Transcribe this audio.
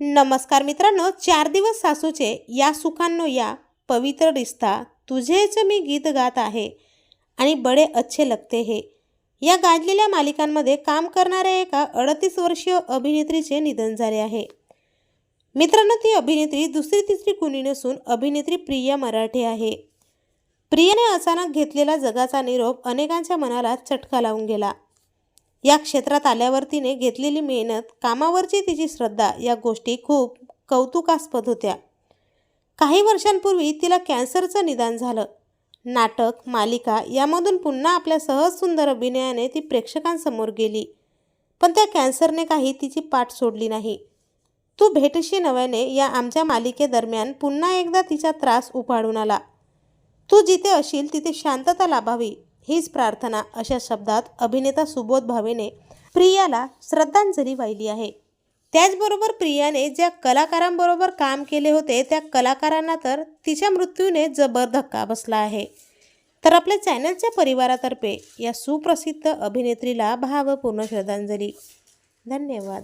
नमस्कार मित्रांनो, 4 दिवस सासूचे या सुखांनो या पवित्र रिश्ता तुझेच मी गीत गात आहे आणि बडे अच्छे लगते हे या गाजलेल्या मालिकांमध्ये काम करणाऱ्या एका 38 वर्षीय अभिनेत्रीचे निधन झाले आहे। मित्रांनो, ती अभिनेत्री दुसरी तिसरी कुणी नसून अभिनेत्री प्रिया मराठे आहे। प्रियाने अचानक घेतलेला जगाचा निरोप अनेकांच्या मनाला चटका लावून गेला। या क्षेत्रात आल्यावर तिने घेतलेली मेहनत, कामावरची तिची श्रद्धा या गोष्टी खूप कौतुकास्पद होत्या। काही वर्षांपूर्वी तिला कॅन्सरचं निदान झालं। नाटक, मालिका यामधून पुन्हा आपल्या सहज सुंदर अभिनयाने ती प्रेक्षकांसमोर गेली, पण त्या कॅन्सरने काही तिची पाठ सोडली नाही। तू भेटशी नव्याने या आमच्या मालिकेदरम्यान पुन्हा एकदा तिचा त्रास उफाळून आला। तू जिथे असशील तिथे शांतता लाभावी हीच प्रार्थना, अशा शब्दात अभिनेता सुबोध भावेने प्रियाला श्रद्धांजली वाहिली आहे। त्याचबरोबर प्रियाने ज्या कलाकारांबरोबर काम केले होते त्या कलाकारांना तर तिच्या मृत्यूने जबर धक्का बसला आहे। तर आपल्या चॅनलच्या परिवारातर्फे या सुप्रसिद्ध अभिनेत्रीला भावपूर्ण श्रद्धांजली। धन्यवाद।